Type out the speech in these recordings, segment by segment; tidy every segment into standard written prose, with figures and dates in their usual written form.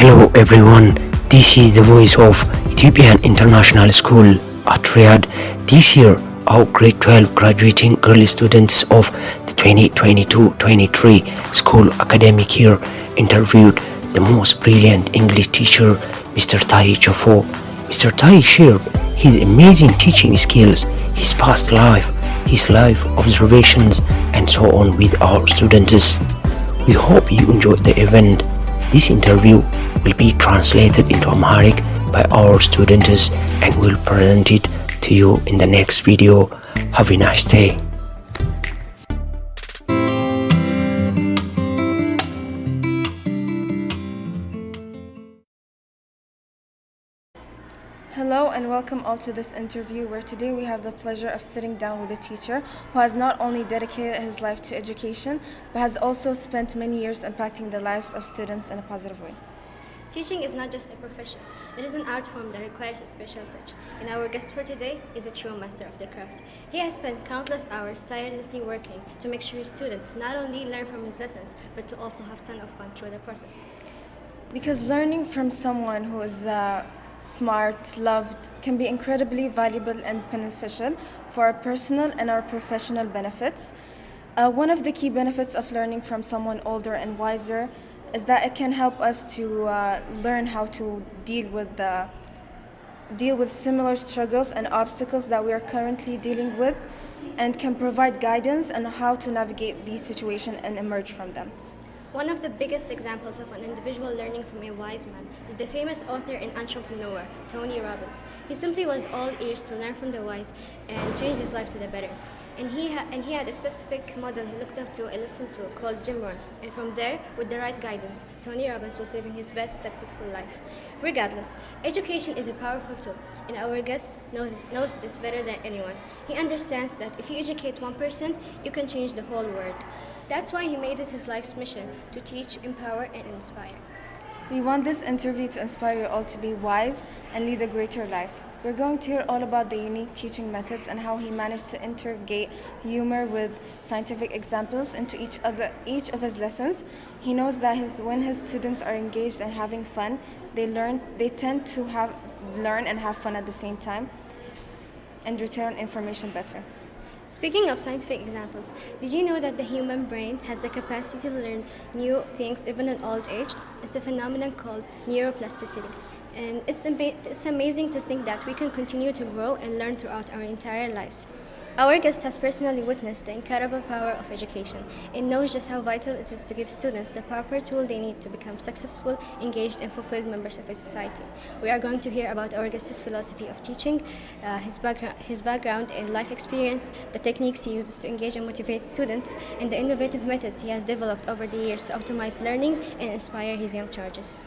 Hello everyone, this is the voice of Ethiopian International School at Riyadh. This year, our grade 12 graduating girl students of the 2022-23 school academic year interviewed the most brilliant English teacher, Mr. Taye Chefo. Mr. Taye shared his amazing teaching skills, his past life, his life observations, and so on with our students. We hope you enjoyed the event. This interview will be translated into Amharic by our students and will present it to you in the next video. Have a nice day. Hello and welcome all to this interview where today we have the pleasure of sitting down with a teacher who has not only dedicated his life to education but has also spent many years impacting the lives of students in a positive way. Teaching is not just a profession, it is an art form that requires a special touch. And our guest for today is a true master of the craft. He has spent countless hours tirelessly working to make sure his students not only learn from his lessons but to also have a ton of fun through the process. Because learning from someone who is smart, loved, can be incredibly valuable and beneficial for our personal and our professional benefits. One of the key benefits of learning from someone older and wiser is that it can help us to learn how to deal with similar struggles and obstacles that we are currently dealing with, and can provide guidance on how to navigate these situations and emerge from them. One of the biggest examples of an individual learning from a wise man is the famous author and entrepreneur, Tony Robbins. He simply was all ears to learn from the wise and change his life to the better. And he had a specific model he looked up to and listened to called Jim Rohn. And from there, with the right guidance, Tony Robbins was living his best successful life. Regardless, education is a powerful tool, and our guest knows this better than anyone. He understands that if you educate one person, you can change the whole world. That's why he made it his life's mission to teach, empower, and inspire. We want this interview to inspire you all to be wise and lead a greater life. We're going to hear all about the unique teaching methods and how he managed to integrate humor with scientific examples into each of his lessons. He knows that when his students are engaged and having fun, they tend to learn and have fun at the same time and retain information better. Speaking of scientific examples, did you know that the human brain has the capacity to learn new things even in old age? It's a phenomenon called neuroplasticity. And it's amazing to think that we can continue to grow and learn throughout our entire lives. Our guest has personally witnessed the incredible power of education and knows just how vital it is to give students the proper tool they need to become successful, engaged, and fulfilled members of a society. We are going to hear about our guest's philosophy of teaching, his background and life experience, the techniques he uses to engage and motivate students, and the innovative methods he has developed over the years to optimize learning and inspire his young charges.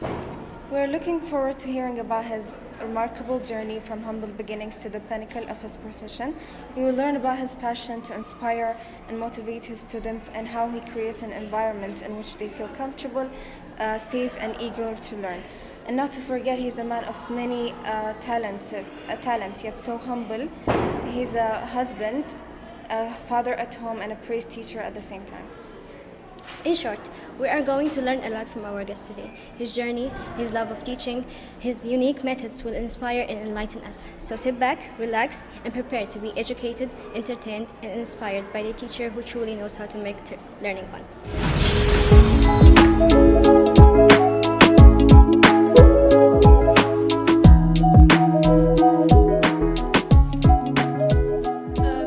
We're looking forward to hearing about his remarkable journey from humble beginnings to the pinnacle of his profession. We will learn about his passion to inspire and motivate his students and how he creates an environment in which they feel comfortable, safe, and eager to learn. And not to forget, he's a man of many talents, yet so humble. He's a husband, a father at home, and a praise teacher at the same time. In short, we are going to learn a lot from our guest today. His journey, his love of teaching, his unique methods will inspire and enlighten us. So sit back, relax, and prepare to be educated, entertained, and inspired by the teacher who truly knows how to make learning fun.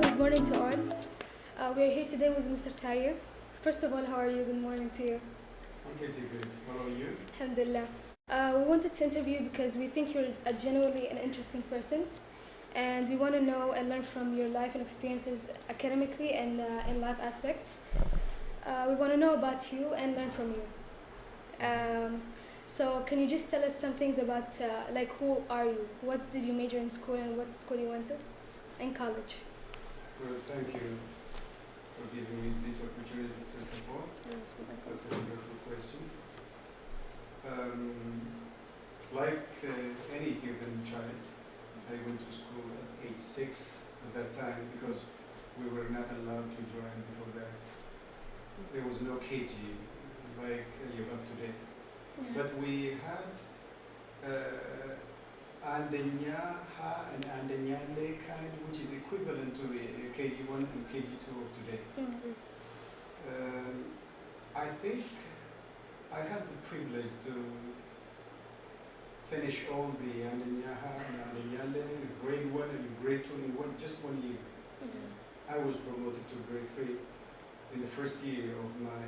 Good morning to all. We are here today with Mr. Taye. First of all, how are you? Good morning to you. I'm pretty good. How are you? Alhamdulillah. We wanted to interview you because we think you're a genuinely an interesting person, and we want to know and learn from your life and experiences academically and in life aspects. We want to know about you and learn from you. So can you just tell us some things about like who are you? What did you major in school and what school you went to in college? Well, thank you for giving me this opportunity, first of all. That's a wonderful question. Like any Ethiopian child, I went to school at age 6 at that time because we were not allowed to join before that. There was no KG like you have today. But we had Andenyaha and Andanyale kind, which is equivalent to KG1 and KG2 of today. I think I had the privilege to finish all the Andenyaha and Andanyale in grade 1 and grade 2 in just 1 year. I was promoted to grade 3 in the first year of my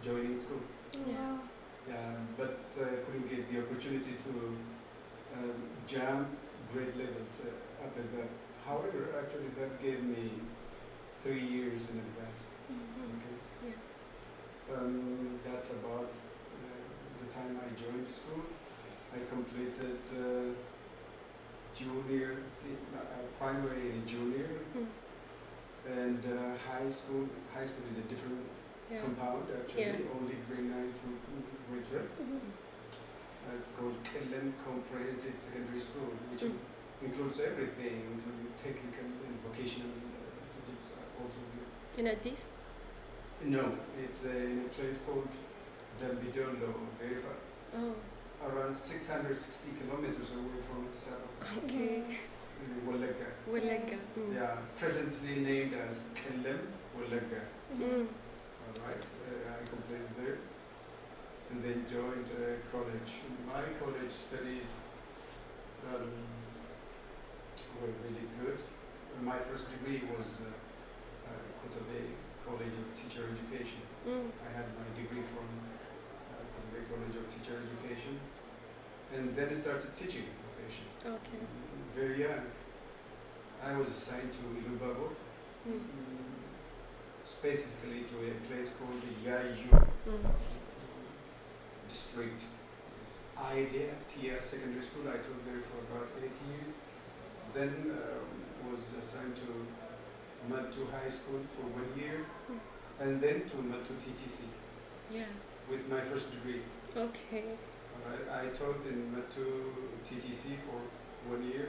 joining school. Wow. Yeah, but couldn't get the opportunity to jump grade levels after that. However, actually that gave me 3 years in advance. Okay. That's about the time I joined school. I completed primary and junior, and high school. High school is a different compound actually, only grade 9 through grade 12. It's called LM Comprehensive Secondary School, which includes everything, including technical and vocational subjects also here. In Addis? No, it's in a place called Dambidolo, very far, around 660 kilometers away from Addis Ababa. Okay. In Wallaga. Wallaga. Yeah, presently named as LM Wallaga. All right, I completed there, and then joined college. My college studies were really good. My first degree was Kotabe College of Teacher Education. I had my degree from Kotabe College of Teacher Education, and then started teaching profession. Okay. Very young. I was assigned to Ilubabur, specifically to a place called Yaju district. Idea Tia Secondary School. I taught there for about 8 years. Then was assigned to Matu High School for 1 year, and then to Matu TTC. Yeah. With my first degree. Okay. All right. I taught in Matu TTC for 1 year,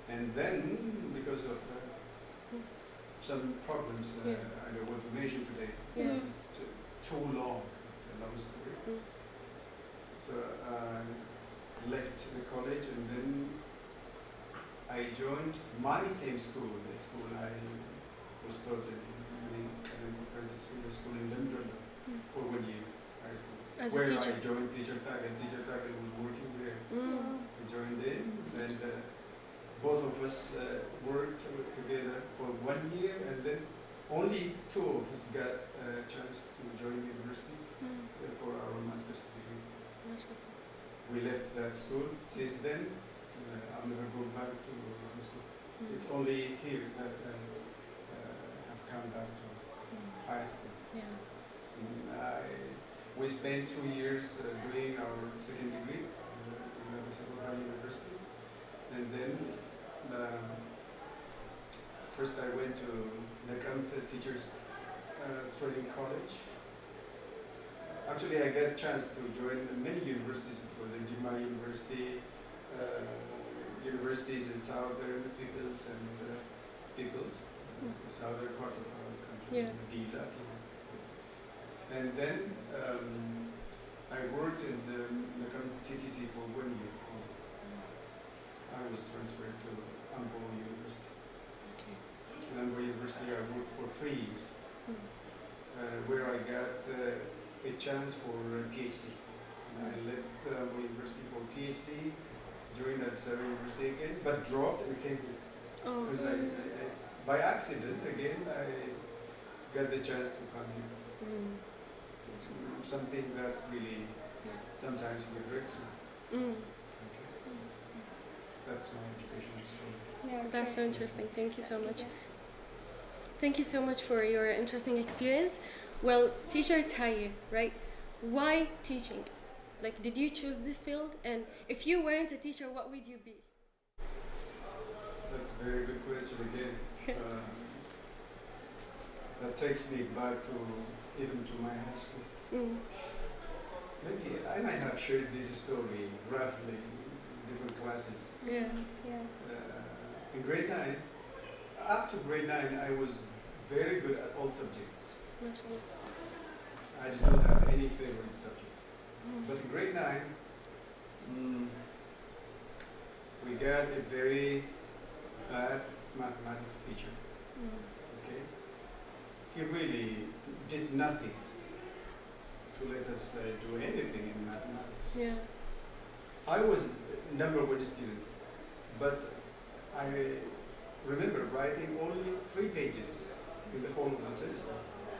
and then because of some problems I don't want to mention today because it's too long. It's a long story. So I left the college, and then I joined my same school, the school I was taught in Comprehensive Secondary School in London for 1 year, high school, As where a teacher? I joined Teacher Tagal. Teacher Tagal was working there. I joined in, and both of us worked together for 1 year, and then only 2 of us got a chance to join university for our master's degree. We left that school. Since then, I've never gone back to high school. It's only here that I have come back to high school. We spent 2 years doing our second degree in Addis Ababa University, and then first I went to Nakamte Teachers Training College. Actually, I got a chance to join many universities before, the Jimma University, universities in southern southern part of our country, Medina. And then I worked in the Nakam TTC for 1 year only. I was transferred to Ambo University. In Ambo University, I worked for 3 years, where I got a chance for a PhD. And I left Ambo University for PhD, joined at University again, but dropped and came here. Because I, by accident, again, I got the chance to come here. Something that really sometimes regrets me. Okay. That's my educational story. Yeah, That's so okay. interesting. Thank you so much. Thank you so much for your interesting experience. Well, Teacher Taye, right? Why teaching? Like, did you choose this field? And if you weren't a teacher, what would you be? That's a very good question again. That takes me back to even to my high school. Maybe I might have shared this story roughly in different classes. Yeah. In grade 9, up to grade 9, I was very good at all subjects. Mashallah. I did not have any favorite subject. But in grade 9, mm, we got a very bad mathematics teacher. Okay, he really did nothing to let us do anything in mathematics. Yeah. I was number one student, but I remember writing only 3 pages in the whole of the semester.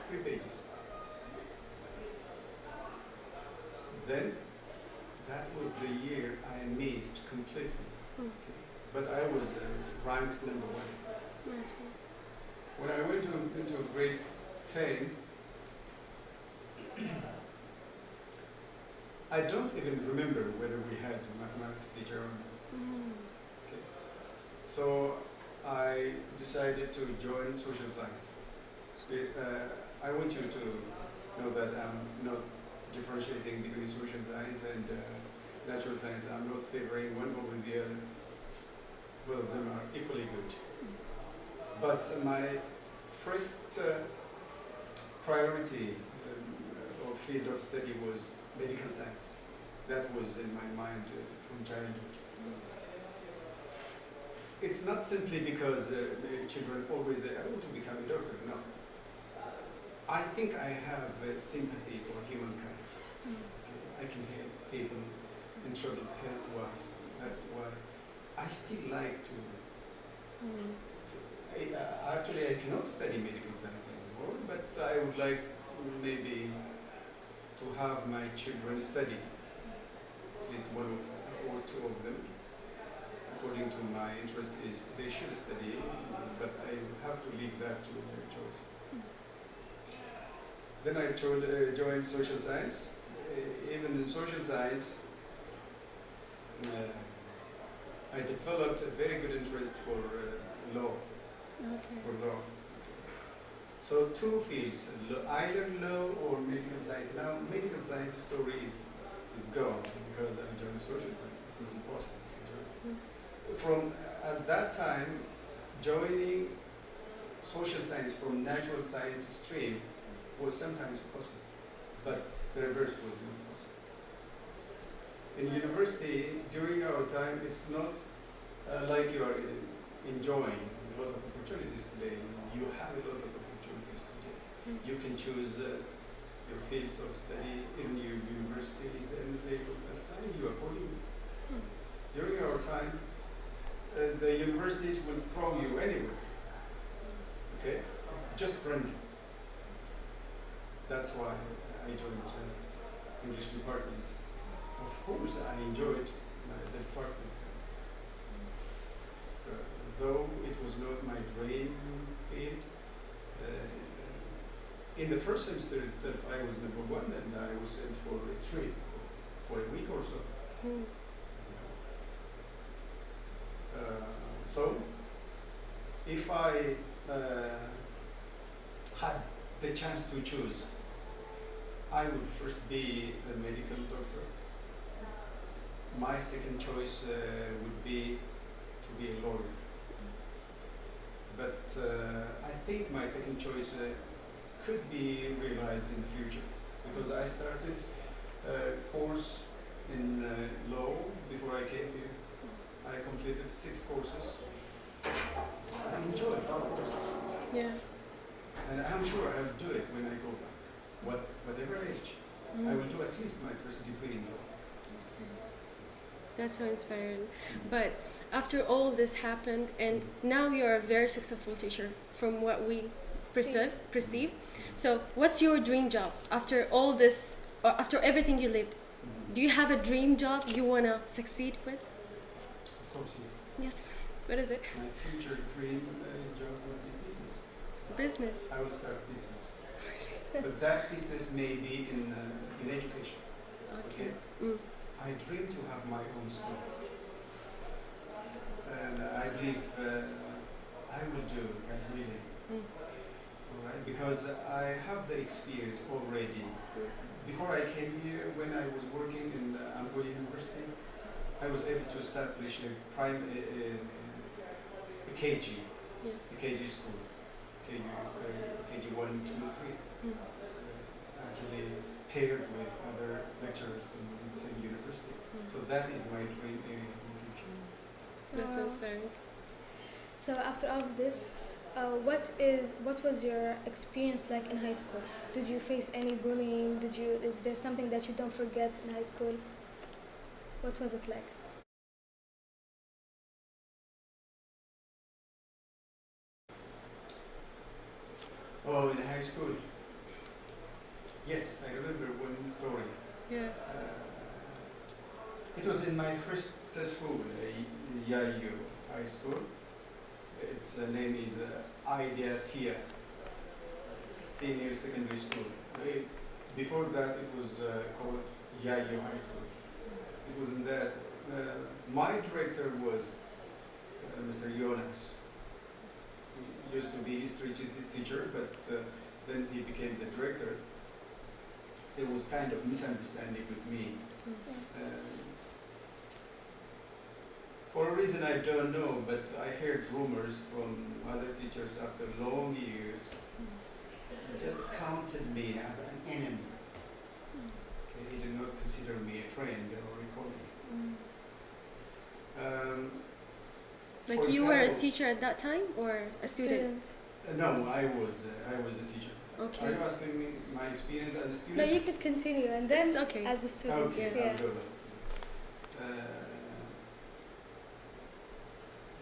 3 pages. Then, that was the year I missed completely. Okay. But I was ranked number 1. When I went into grade 10, I don't even remember whether we had a mathematics teacher or not. Okay. So I decided to join social science. I want you to know that I'm not differentiating between social science and natural science. I'm not favoring one over the other. Both of them are equally good. But my first priority or field of study was medical science. That was in my mind from childhood. It's not simply because children always say, I want to become a doctor. No. I think I have sympathy for humankind. Okay? I can help people in trouble health-wise. That's why I still like to actually, I cannot study medical science anymore, but I would like maybe to have my children study, at least one or 2 of them. According to my interest is they should study, but I have to leave that to their choice. Then I joined social science. Even in social science, I developed a very good interest for law. Okay. For law. So 2 fields, either law or medical science. Now medical science story is gone because I joined social science. It was impossible to join. From at that time, joining social science from natural science stream was sometimes possible, but the reverse was not possible. In university, during our time, it's not like you are enjoying a lot of opportunities today. You have a lot of opportunities today. You can choose your fields of study in your universities and they will assign you accordingly. During our time, the universities will throw you anywhere. Okay? It's just random. That's why I joined English department. Of course, I enjoyed the department. Though it was not my dream field, in the first semester itself, I was number 1 and I was sent for a trip for a week or so. So, if I had the chance to choose, I would first be a medical doctor. My second choice would be to be a lawyer. But I think my second choice could be realized in the future because I started a course in law before I came here. I completed 6 courses. I enjoyed all courses. Yeah. And I'm sure I'll do it when I go back. Whatever age. I will do at least my first degree in law. That's so inspiring. But after all this happened, and now you're a very successful teacher from what we perceive. So what's your dream job after all this, or after everything you lived? Do you have a dream job you want to succeed with? Of course, yes. Yes. What is it? My future dream job would be business. Business. I will start business. But that business may be in education. Okay? I dream to have my own school. And I believe I will do God willing. Alright? Because I have the experience already. Before I came here, when I was working in Ambo University, I was able to establish a KG, a KG school, KG 1, 2, 3. Actually, paired with other lecturers in the same university. So that is my dream area in the future. That's inspiring. So after all of this, what was your experience like in high school? Did you face any bullying? Is there something that you don't forget in high school? What was it like? Oh, in high school. Yes, I remember one story. Yeah. It was in my first school, Yayu High School. Its name is Idea Tia Senior Secondary School. Before that, it was called Yayu High School. It was in that. My director was Mr. Jonas. He used to be history teacher, but then he became the director. There was kind of misunderstanding with me. For a reason I don't know, but I heard rumors from other teachers after long years. He just counted me as an enemy. Okay, he did not consider me a friend or a colleague. Like you were a teacher at that time or a student? No, I was a teacher. Okay. Are you asking me my experience as a No, student? you could continue and then It's okay. as a student. Okay, Yeah. I'll go back.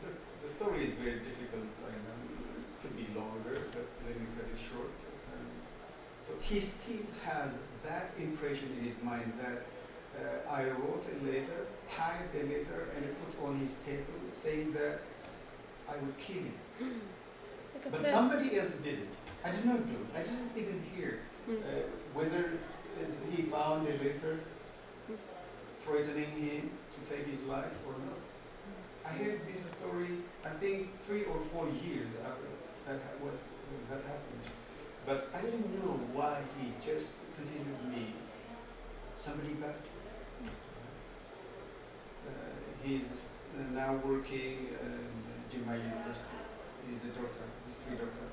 Look, the story is very difficult. I know it could be longer, but let me cut it short. So he still has that impression in his mind that I wrote a letter, typed a letter, and put on his table saying that I would kill him. Like a But threat. somebody else did it. I did not do. I didn't even hear whether he found a letter threatening him to take his life or not. I heard this story, I think 3 or 4 years after that happened. But I didn't know why he just considered me somebody bad. He's now working in Jimma University. He's a doctor, history doctor.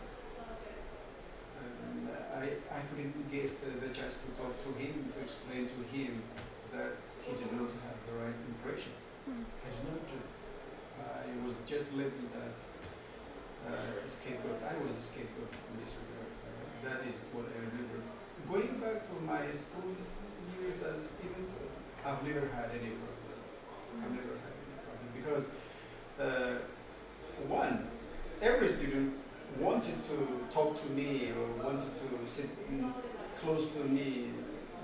I couldn't get the chance to talk to him, to explain to him that he did not have the right impression. I did not do. I was just labeled as a scapegoat. I was a scapegoat in this regard. That is what I remember. Going back to my school years as a student, I've never had any problem. I've never had any problem because one, every student wanted to talk to me or wanted to sit close to me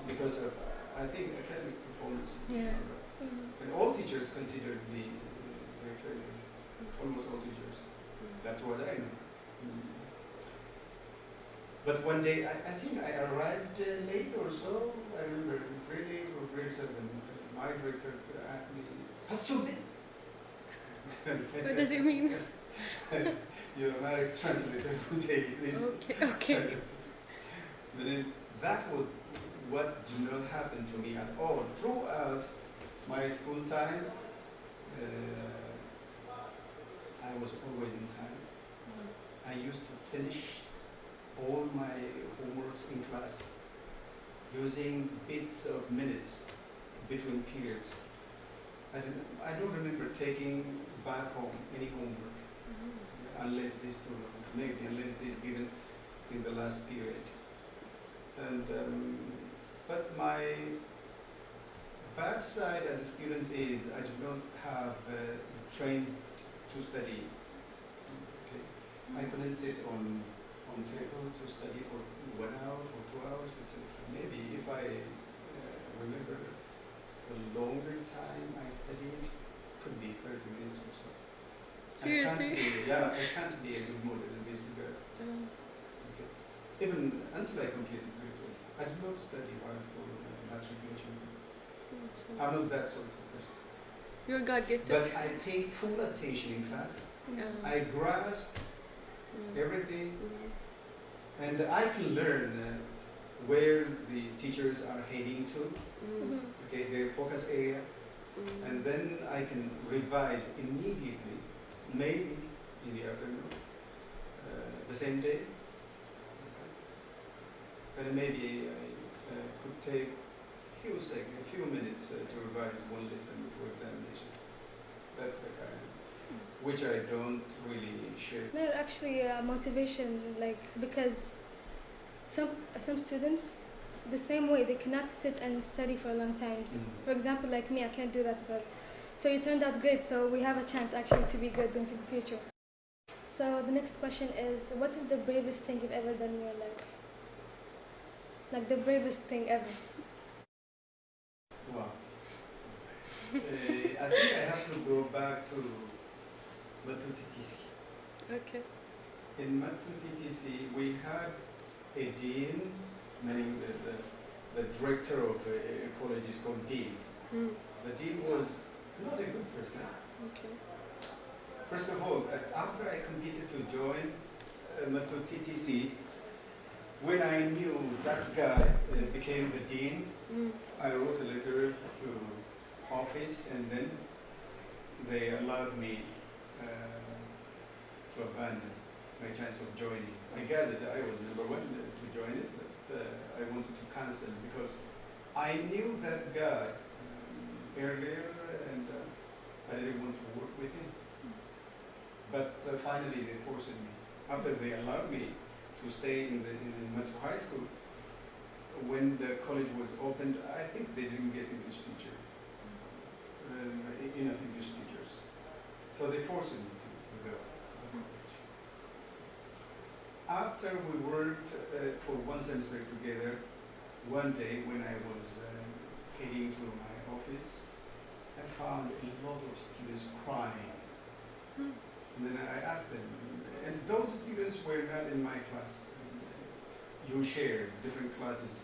because of, I think, academic performance. Yeah. And all teachers considered me their favorite. Almost all teachers. That's what I know. But one day, I think I arrived late or so. I remember in grade 8 or grade 7, my director asked me, "Fasubin?" What does it mean? Your American translator would take this. Okay. But then that would what did not happen to me at all throughout my school time. I was always in time. I used to finish all my homeworks in class using bits of minutes between periods. I don't remember taking back home any homework unless this too long, maybe unless this given in the last period. And but my bad side as a student is I did not have the train to study. Okay, I couldn't sit on table to study for 1 hour, for 2 hours, etc. Maybe if I remember the longer time I studied, it could be 30 minutes or so. Seriously? I can't be a good model in this regard. Okay. Even until I completed grade 12, I did not study hard for matriculation. I'm not that sort of person. You're God gifted. But I pay full attention in class. I grasp everything. And I can learn where the teachers are heading to, okay, their focus area, and then I can revise immediately, maybe in the afternoon, the same day, and maybe I could take few minutes to revise one lesson before examination. That's the kind, which I don't really share. No, actually, motivation, like, because some students, the same way, they cannot sit and study for a long time. So, for example, like me, I can't do that at all. So you turned out great, so we have a chance actually to be good in the future. So the next question is, what is the bravest thing you've ever done in your life? Like the bravest thing ever. Wow. I think I have to go back to Mr TTC. Okay. In Mr TTC, we had a dean, meaning the director of a college is called dean. The dean was not a good person. Okay. First of all, after I competed to join Mr TTC, when I knew that guy became the dean, I wrote a letter to office, and then they allowed me to abandon my chance of joining. I gathered I was number one to join it, but I wanted to cancel because I knew that guy earlier, and I didn't want to work with him. But finally they forced me. After they allowed me to stay in Metro High School, when the college was opened, I think they didn't get English teacher, enough English teachers. So they forced me to go to the college. After we worked for one semester together, one day when I was heading to my office, I found a lot of students crying. And then I asked them, and those students were not in my class. You share different classes.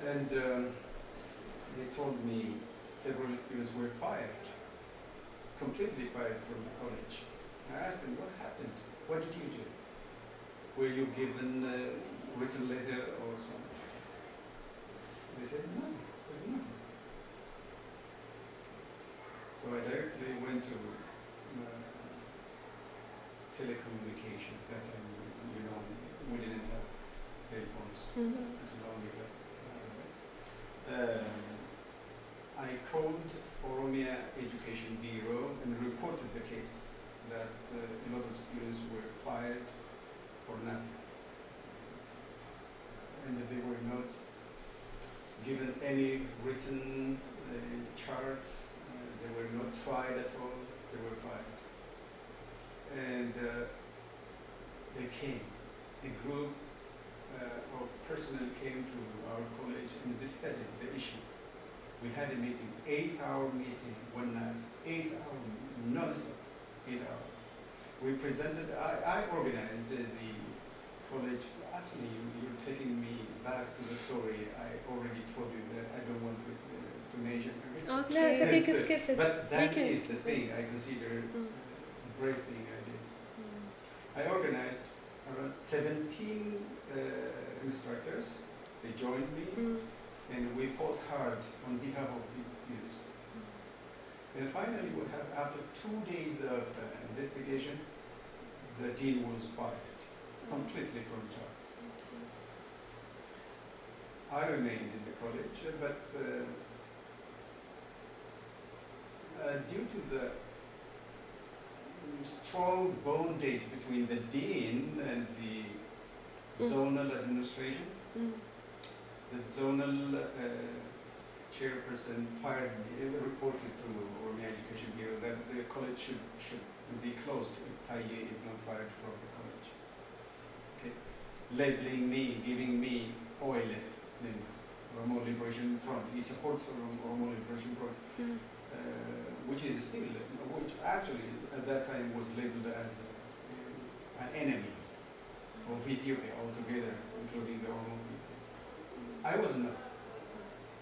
And they told me several students were fired, completely fired from the college. And I asked them, what happened? What did you do? Were you given a written letter or something? They said, nothing, there's nothing. So I directly went to telecommunication. At that time, we didn't have cell phones. It's long ago. I called Oromia Education Bureau and reported the case that a lot of students were fired for nothing. And that they were not given any written charts, they were not tried at all, they were fired. And they came, a group of personnel came to our college and they studied the issue. We had a meeting, 8-hour meeting one night, 8 hours, non-stop, 8 hours. We presented, I organized the college. Actually, you're taking me back to the story. I already told you that I don't want to mention. Okay. No, it's okay, you can skip it. But that is the thing I consider a brave thing I did. I organized around 17 instructors. They joined me, and we fought hard on behalf of these students. And finally, we have, after 2 days of investigation, the dean was fired completely from job. I remained in the college, but due to the strong bondage between the dean and the zonal administration, the zonal chairperson fired me. It reported to Oromia Education Bureau that the college should be closed if Taye is not fired from the college. Okay, labeling me, giving me OLF member, Oromo Liberation Front. He supports Oromo Liberation Front, which is still, which actually at that time was labeled as an enemy of Ethiopia altogether, including the Oromo people. I was not.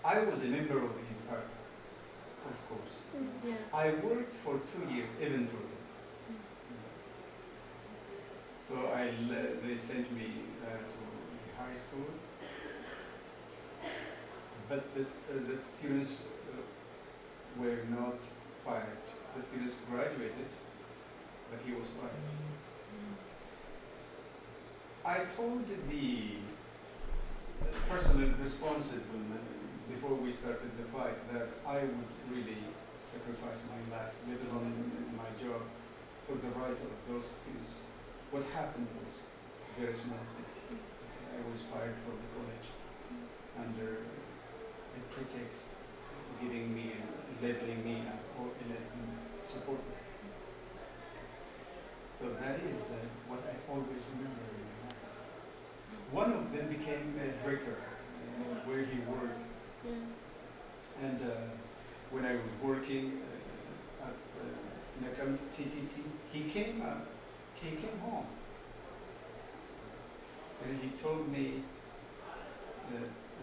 I was a member of his party, of course. Yeah. I worked for 2 years, even for them. So they sent me to a high school, but the students were not fired. The students graduated, but he was fired. I told the personally responsible before we started the fight that I would really sacrifice my life, let alone my job, for the right of those students. What happened was a very small thing. Okay, I was fired from the college under a pretext giving me and labeling me as OLF supporter. So that is what I always remember in my life. One of them became a director where he worked. And when I was working at Nakam TTC, he came home. And he told me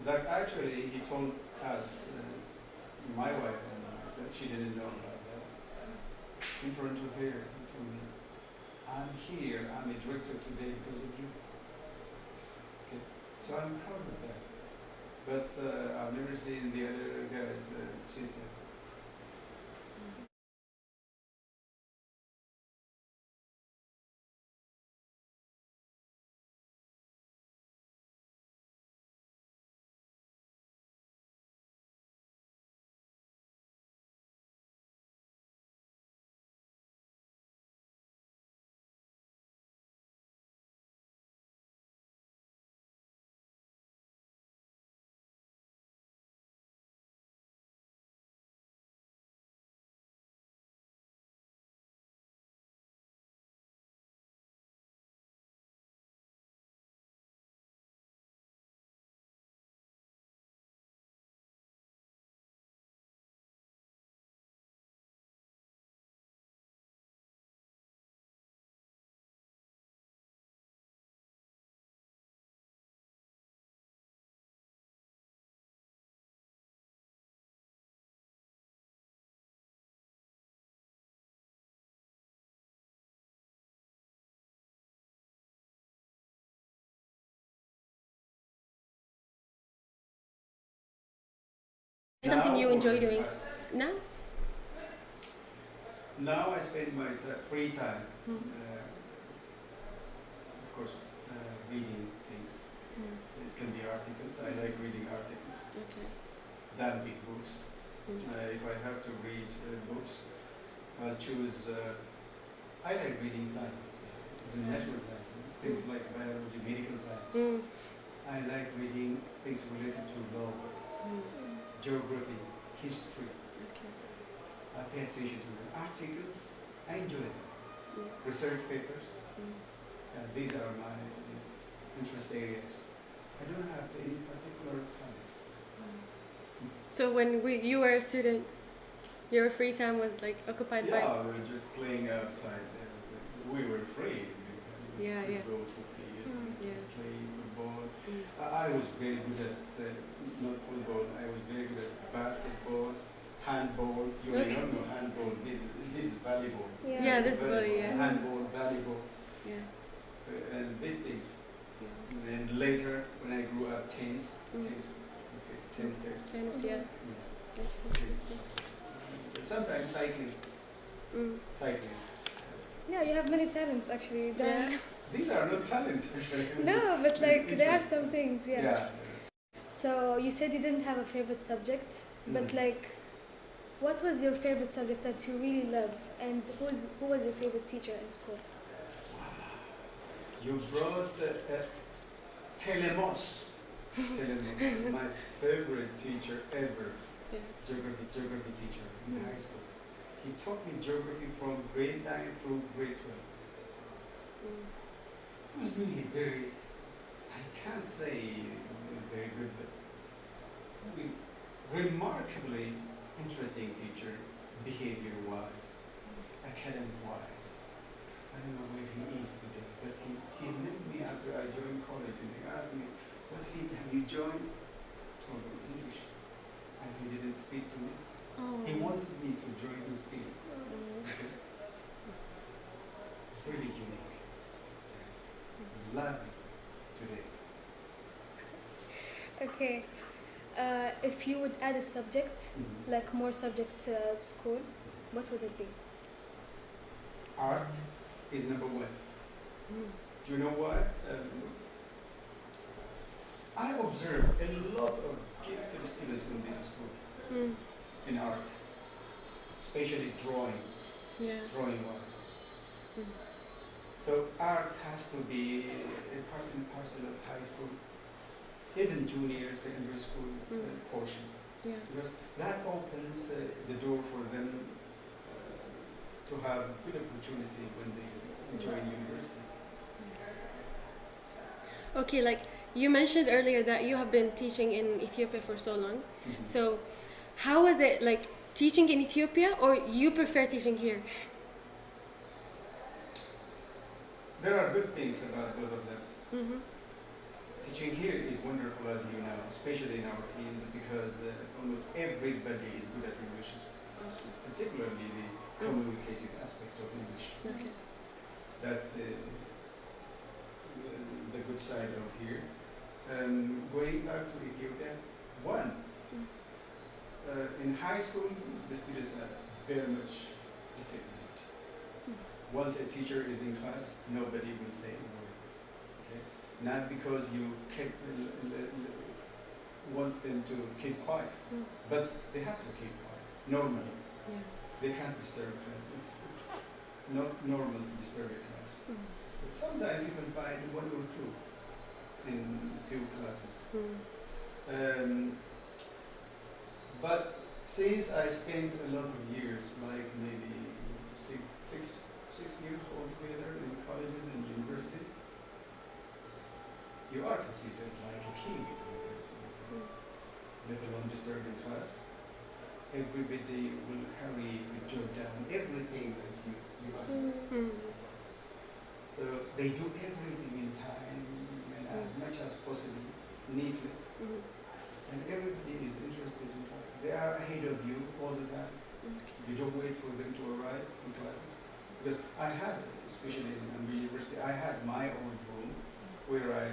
that actually he told us, my wife and myself, she didn't know about that. In front of her, he told me, I'm here, I'm a director today because of you. Okay, so I'm proud of that. But I've never seen the other guys since then. Something you enjoy doing now? Now I spend my free time, of course, reading things. It can be articles. I like reading articles. Okay. Than big books. If I have to read books, I'll choose. I like reading science, natural science, things like biology, medical science. I like reading things related to law, geography, history. Okay. I pay attention to them. Articles, I enjoy them. Research papers, these are my interest areas. I don't have any particular talent. So when you were a student, your free time was like occupied by... Yeah, we were just playing outside. We were afraid. We could go to field and play football. I was very good at, not football, I was very good at basketball, handball. You may not know handball. This is volleyball. Yeah, this is volleyball. Yeah. Handball, volleyball. Yeah. And these things. Yeah. And then later, when I grew up, tennis. Tennis there. Tennis, yeah. That's interesting. Sometimes cycling. Cycling. Yeah, you have many talents actually. These are not talents. No, but like there are some things, Yeah. So you said you didn't have a favorite subject, but like, what was your favorite subject that you really love, and who was your favorite teacher in school? Wow. You brought Telemos. Telemos, my favorite teacher ever. Geography teacher in high school. He taught me geography from grade 9 through grade 12. He was really very, I can't say very good, but really remarkably interesting teacher, behavior-wise, academic-wise. I don't know where he is today, but he met me after I joined college and he asked me, what field have you joined? I told him English. And he didn't speak to me. He wanted me to join his field. Okay. It's really unique. Yeah. Love it to death. Okay. If you would add a subject, like more subject to school, what would it be? Art is number one. Do you know why? I observe a lot of gifted students in this school in art, especially drawing, drawing wise. So art has to be a part and parcel of high school, even junior, secondary school portion. Because that opens the door for them to have good opportunity when they join university. Okay, like you mentioned earlier that you have been teaching in Ethiopia for so long. So how is it like teaching in Ethiopia, or you prefer teaching here? There are good things about both of them. Teaching here is wonderful, as you know, especially in our field, because almost everybody is good at English, particularly the communicative aspect of English. Okay. That's the good side of here. Going back to Ethiopia, in high school, the students are very much disciplined. Once a teacher is in class, nobody will say a word. Okay? Not because you want them to keep quiet, but they have to keep quiet, normally. They can't disturb class. It's not normal to disturb a class. But sometimes you can find one or two in few classes. But since I spent a lot of years, like maybe six years altogether in colleges and university, you are considered like a king in university, okay? Let alone disturbing class. Everybody will hurry to jot down everything that you are doing. So they do everything in time and as much as possible, neatly. And everybody is interested in class. They are ahead of you all the time. You don't wait for them to arrive in classes. Because I had, especially in Amber University, I had my own room where I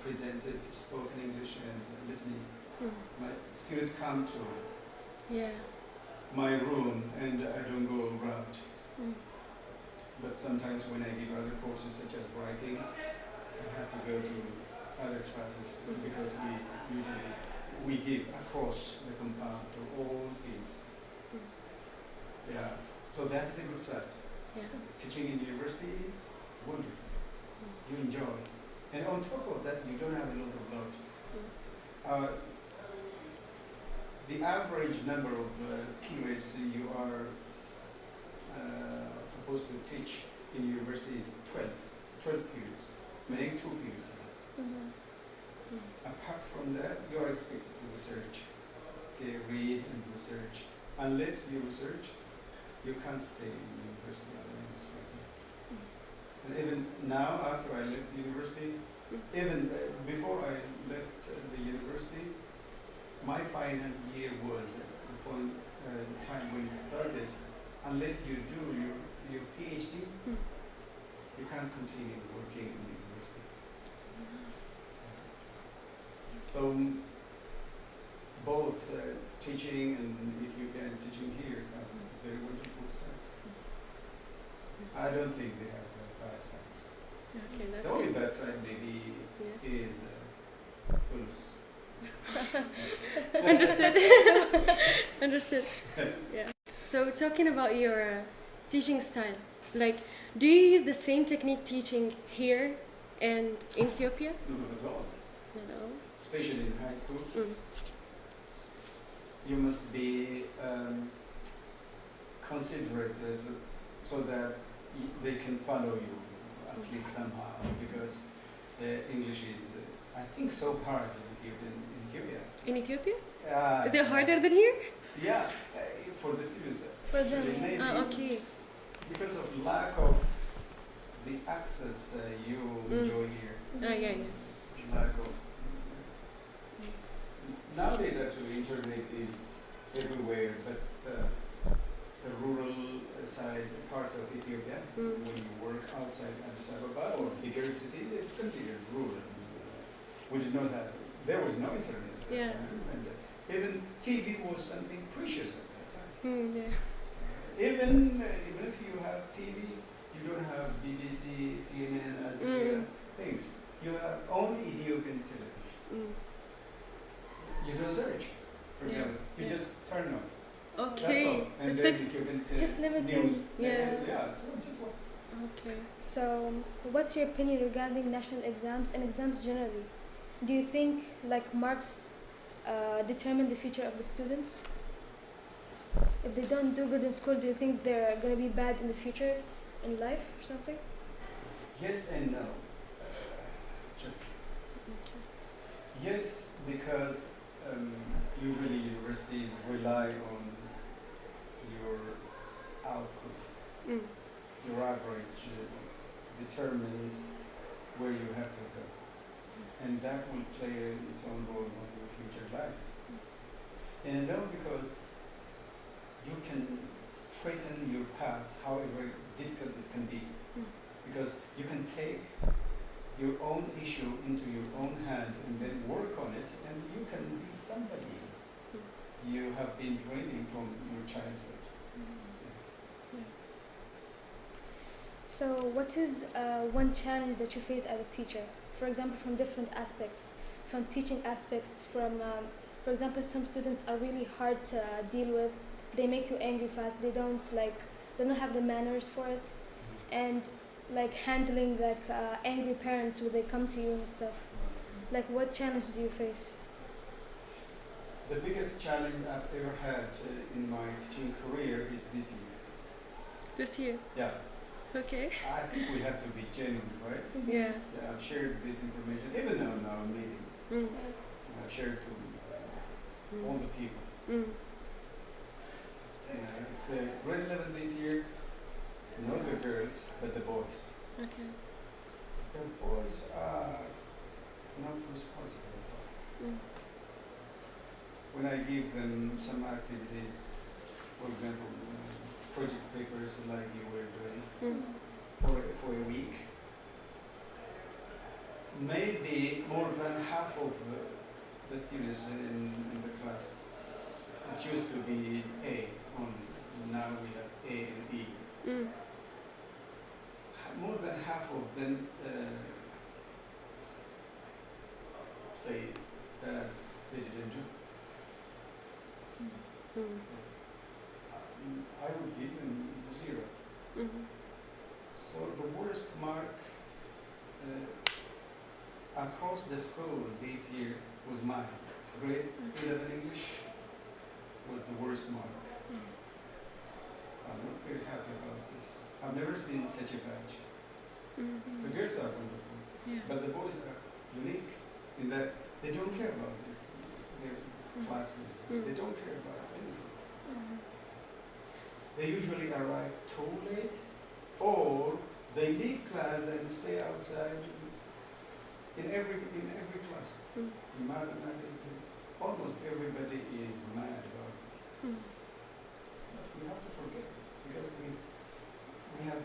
presented spoken English and listening. My students come to my room and I don't go around. But sometimes when I give other courses such as writing, I have to go to other classes because we give across the compound to all fields. So that is a good side. Teaching in university is wonderful. You enjoy it. And on top of that, you don't have a lot of load. The average number of periods you are supposed to teach in university is 12 periods, meaning 2 periods a day. Apart from that, you are expected to research, okay, read and research. Unless you research, you can't stay in university as an instructor. And even now, after I left university, even before I left the university, my final year was the point, time when it started. Unless you do your PhD, you can't continue working in the university. So both teaching in Ethiopia and teaching here have very wonderful sides. I don't think they have bad sides. Okay, that's The only bad side maybe is fullness. Understood. Understood. So talking about your teaching style, like, do you use the same technique teaching here and in Ethiopia? No, not at all. Not at all. Especially in high school, you must be considerate so that they can follow you at least somehow, because English is, I think, so hard in Ethiopia. In Ethiopia? Is it harder than here? Yeah, for the students. For them. Maybe Okay. because of lack of the access you enjoy here. Lack of. Nowadays, actually, internet is everywhere, but the rural side part of Ethiopia, when you work outside Addis Ababa or bigger cities, it's considered rural. We did not have. There was no internet at that time, and even TV was something precious at that time. Even if you have TV, you don't have BBC, CNN, Al Jazeera things. You have only Ethiopian television. Mm. You do a search, for Yeah. example. You Yeah. just turn on. That's Okay. all. And It's then fixed. you can Just limiting. news. Yeah. Yeah, it's just one. Okay. So, what's your opinion regarding national exams and exams generally? Do you think like marks determine the future of the students? If they don't do good in school, do you think they're gonna be bad in the future, in life or something? Yes and no. Actually. Okay. Yes, because usually universities rely on your output. Mm. Your average determines where you have to go. And that will play its own role on your future life. And no, because you can straighten your path, however difficult it can be. Mm. Because you can take your own issue into your own hand and then work on it, and you can be somebody you have been dreaming from your childhood. Yeah. So, what is one challenge that you face as a teacher? For example, from different aspects, from teaching aspects, for example, some students are really hard to deal with. They make you angry fast. They don't have the manners for it, and like handling like angry parents when they come to you and stuff. Like, what challenge do you face? The biggest challenge I've ever had in my teaching career is this year. This year. Yeah, Okay. I think we have to be genuine, right? Yeah. Yeah, I've shared this information, even on our meeting. Mm. I've shared to all the people. Mm. It's grade 11 this year, not the girls, but the boys. Okay. The boys are not responsible at all. Mm. When I give them some activities, for example, project papers like you were doing, Mm. for a week, maybe more than half of the students in the class, it used to be A only. Now we have A and E. Mm. More than half of them say that they didn't do. Mm. Yes. I would give them 0. Mm. So the worst mark across the school this year was mine. Grade 11 English was the worst mark. So I'm not very happy about this. I've never seen such a batch. Mm. The girls are wonderful, Yeah. but the boys are unique in that they don't care about their classes. Mm. They don't care about anything. Mm. They usually arrive too late, or they leave class and stay outside in every class. Mm. In mathematics, almost everybody is mad about it. Mm. But we have to forget, because we have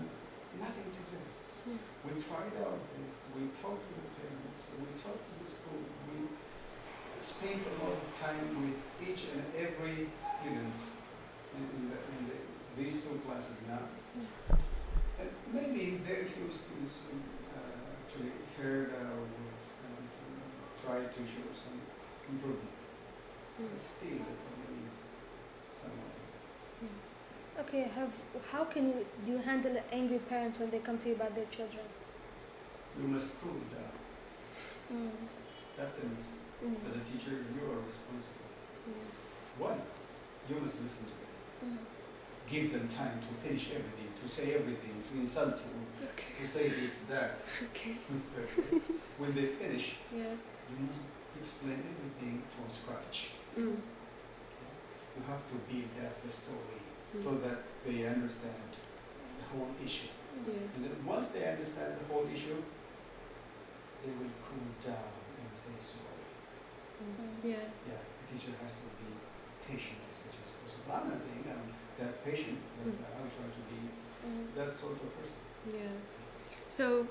nothing to do. Yeah. We tried our best. We talked to the parents. We talked to the school. We spent a lot of time with each and every student in these 2 classes now. Yeah. And maybe very few students actually heard our words and tried to show some improvement. Mm. But still, the problem is somewhere. Okay, how do you handle an angry parent when they come to you about their children? You must cool down. Mm. That's a mistake. Mm. As a teacher, you are responsible. Yeah. 1, you must listen to them. Mm. Give them time to finish everything, to say everything, to insult you, Okay. to say this, that. Okay. When they finish, Yeah. you must explain everything from scratch. Mm. You have to build up the story so Mm. that they understand the whole issue. Yeah. And then once they understand the whole issue, they will cool down and say sorry. Mm. Yeah. Yeah, the teacher has to be patient as much as possible. I'm not saying I'm that patient, but I'll try to be that sort of person. Yeah. So,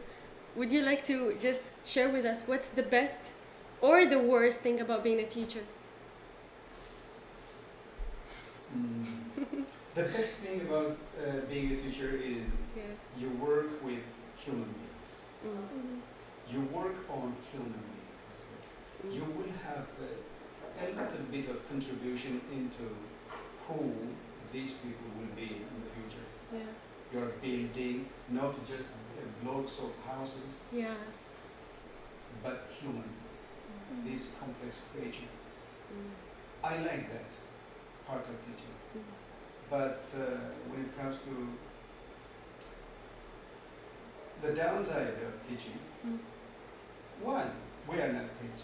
would you like to just share with us what's the best or the worst thing about being a teacher? The best thing about being a teacher is Yeah. you work with human beings. Mm. You work on human beings as well. you will have a little bit of contribution into who these people will be in the future. Yeah. You're building not just blocks of houses, Yeah. but human being, this complex creation. I like that part of teaching. But when it comes to the downside of teaching, one, we are not paid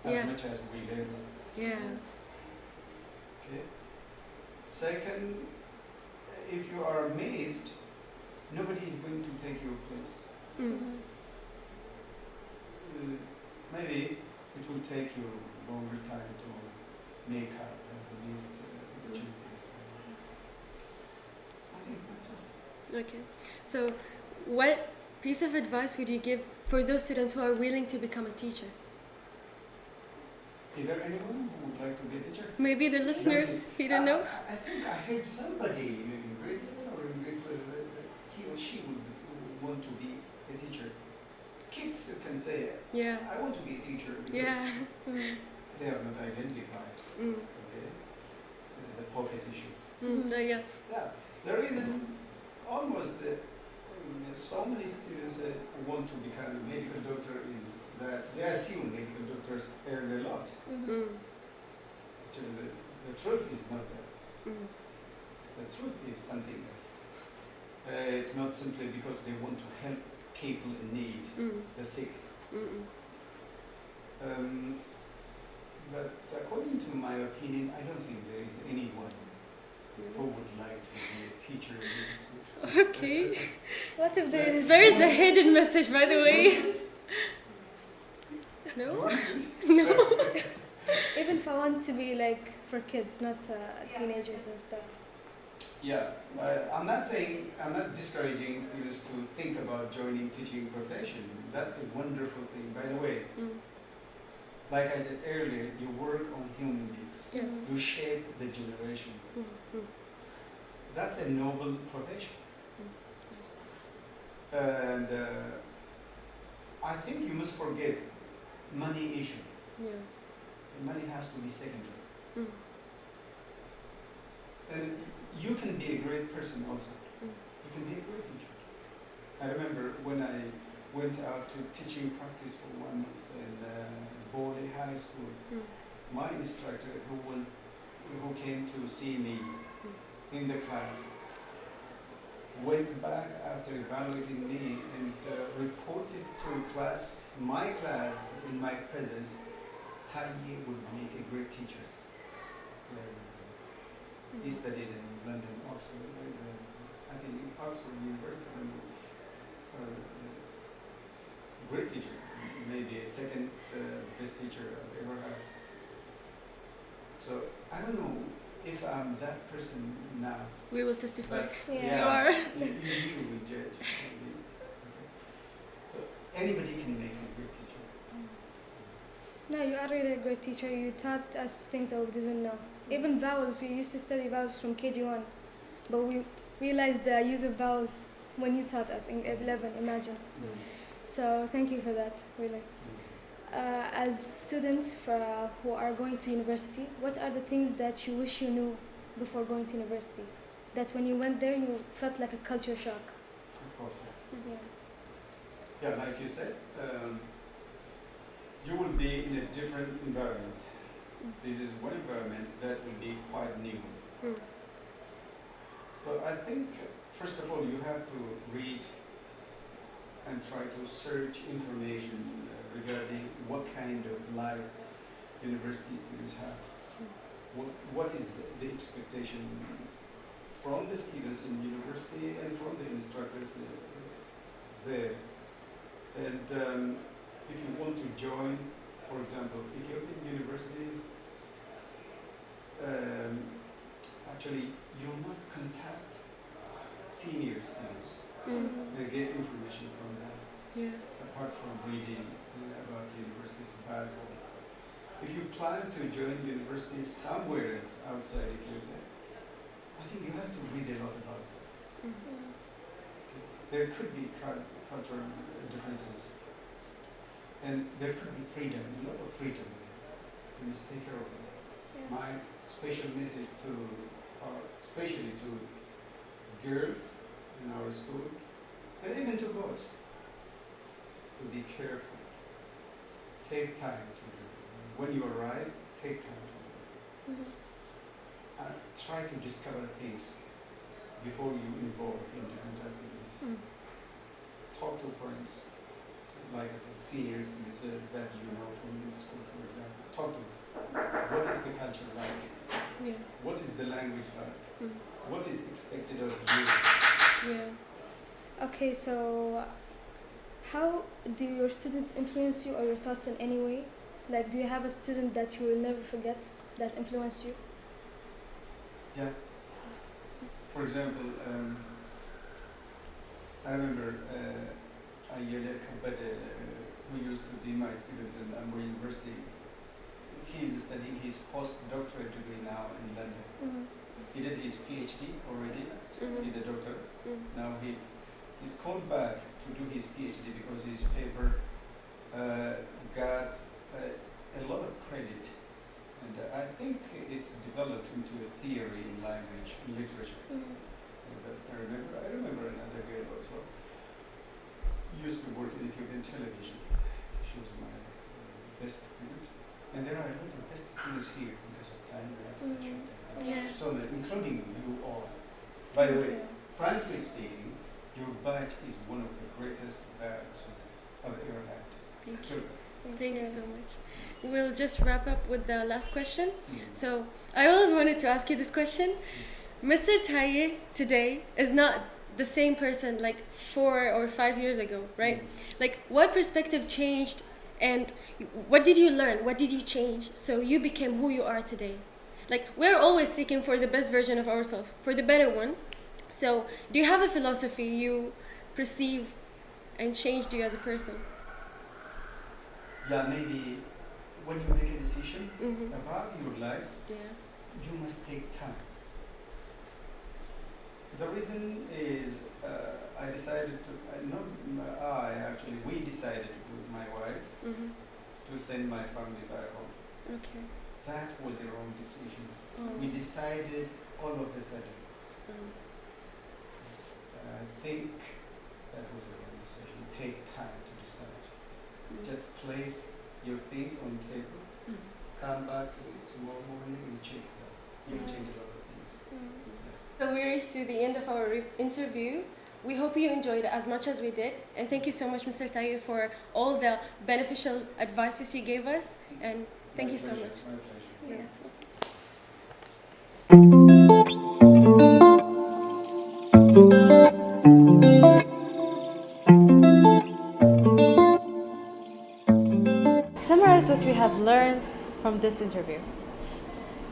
as much as we labor. Yeah. Okay. Second, if you are amazed, nobody is going to take your place. Maybe it will take you longer time to make up the missed opportunities. I think that's all. Okay. So, what piece of advice would you give for those students who are willing to become a teacher? Is there anyone who would like to be a teacher? Maybe the listeners, you don't know? I think I heard somebody in grade 11 or in grade 12, he or she would want to be a teacher. Kids can say, Yeah. I want to be a teacher because Yeah. they are not identified. Okay, the pocket issue. Yeah. Yeah, the reason almost so many students want to become a medical doctor is that they assume medical doctors earn a lot. Actually, the truth is not that. The truth is something else. It's not simply because they want to help people in need, the sick. But according to my opinion, I don't think there is anyone who would like to be a teacher in this school. Okay. What if there is? There is a hidden message, by the way. No? Even if I want to be like for kids, not teenagers and stuff. Yeah, I'm not discouraging students to think about joining teaching profession. That's a wonderful thing. By the way, like I said earlier, you work on human beings. Yes. You shape the generation. That's a noble profession. And I think you must forget money issue. Yeah. Money has to be secondary. And you can be a great person also. You can be a great teacher. I remember when I went out to teaching practice for 1 month in Bole High School, my instructor who came to see me in the class went back after evaluating me and reported to class, my class, in my presence, Taye would make a great teacher. He studied in London, Oxford, I think in Oxford University, great teacher, maybe a second best teacher I've ever had. So I don't know if I'm that person now. We will testify. But You are. you will judge. Maybe. Okay. So anybody can make a great teacher. No, you are really a great teacher. You taught us things that we didn't know. Even vowels, we used to study vowels from KG1, but we realized the use of vowels when you taught us in 11, imagine. So thank you for that, really. As students who are going to university, what are the things that you wish you knew before going to university? That when you went there, you felt like a culture shock. Of course, yeah. Yeah. Yeah, like you said, you will be in a different environment. This is one environment that will be quite new. So I think, first of all, you have to read and try to search information regarding what kind of life university students have. What is the expectation from the students in university and from the instructors there. And if you want to join, for example, Ethiopian universities, actually you must contact senior students and get information from them. Yeah. Apart from reading about universities back home. If you plan to join universities somewhere else outside Ethiopia, I think you have to read a lot about them. Okay. There could be cultural differences. And there could be freedom, a lot of freedom there. You must take care of it. Yeah. My special message to, especially to girls in our school, and even to boys, is to be careful. Take time to learn. When you arrive, take time to learn. Mhm. And try to discover things before you involve in different activities. Talk to friends, like I said, seniors that you know from this school, for example. Talk to them. What is the culture like? Yeah. What is the language like? What is expected of you? Yeah. Okay, so how do your students influence you or your thoughts in any way? Like, do you have a student that you will never forget that influenced you? Yeah. For example, I remember Ayele Kabade, who used to be my student in Amber University. He is studying his postdoctorate degree now in London. He did his PhD already. He's a doctor. Now he's called back to do his PhD because his paper got a lot of credit. And I think it's developed into a theory in language, in literature. That I remember another girl also used to work in Ethiopian television. She was my best student. And there are a lot of best students here because of time. We have to cut short time. Yeah. So many, including you all. By the way, frankly speaking, your batch is one of the greatest batches I've ever had. Thank you. Goodbye. Thank you so much. We'll just wrap up with the last question. So I always wanted to ask you this question. Mr. Taye today is not the same person like 4 or 5 years ago, right? Like, what perspective changed and what did you learn? What did you change so you became who you are today? Like, we're always seeking for the best version of ourselves, for the better one. So do you have a philosophy you perceive and changed you as a person? Yeah, maybe when you make a decision about your life, you must take time. The reason is I decided to, we decided with my wife to send my family back home. Okay. That was a wrong decision. Oh. We decided all of a sudden. I think that was a wrong decision. Take time to decide. Just place your things on the table, come back to it tomorrow morning and check it out. You'll change a lot of things. So we reached to the end of our interview. We hope you enjoyed it as much as we did. And thank you so much, Mr. Taye, for all the beneficial advices you gave us. And thank you so much. My pleasure. Yes. Summarize what we have learned from this interview.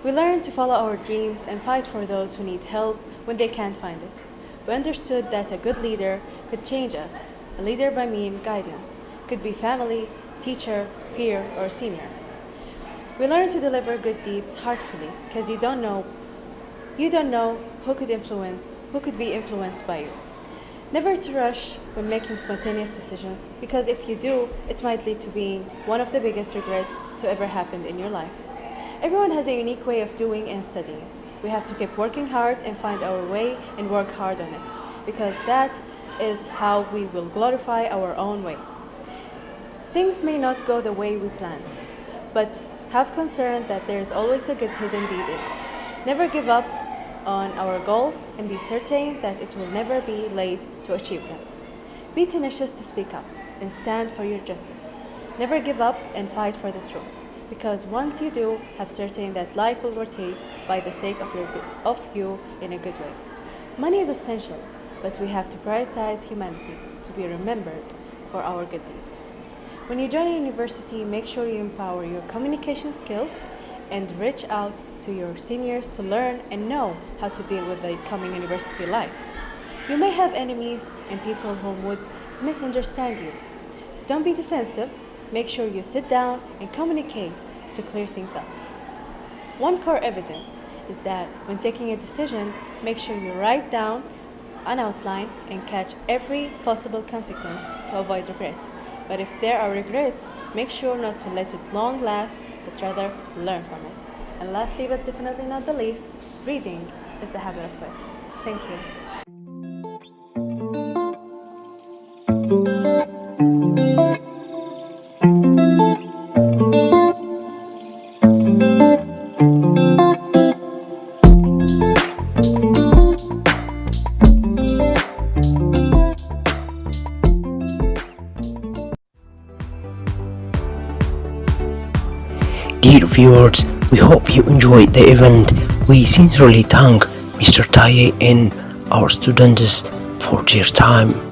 We learned to follow our dreams and fight for those who need help when they can't find it. We understood that a good leader could change us. A leader by mean guidance could be family, teacher, peer, or senior. We learned to deliver good deeds heartfully because you don't know who could be influenced by you. Never to rush when making spontaneous decisions, because if you do, it might lead to being one of the biggest regrets to ever happen in your life. Everyone has a unique way of doing and studying. We have to keep working hard and find our way and work hard on it, because that is how we will glorify our own way. Things may not go the way we planned, but have concern that there is always a good hidden deed in it. Never give up on our goals and be certain that it will never be late to achieve them. Be tenacious to speak up and stand for your justice. Never give up and fight for the truth, because once you do, have certain that life will rotate by the sake of you in a good way. Money is essential, but we have to prioritize humanity to be remembered for our good deeds. When you join a university, make sure you empower your communication skills and reach out to your seniors to learn and know how to deal with the coming university life. You may have enemies and people who would misunderstand you. Don't be defensive. Make sure you sit down and communicate to clear things up. One core evidence is that when taking a decision, make sure you write down an outline and catch every possible consequence to avoid regret. But if there are regrets, make sure not to let it long last, but rather learn from it. And lastly, but definitely not the least, reading is the habit of wit. Thank you. Dear viewers, we hope you enjoyed the event. We sincerely thank Mr. Taye and our students for their time.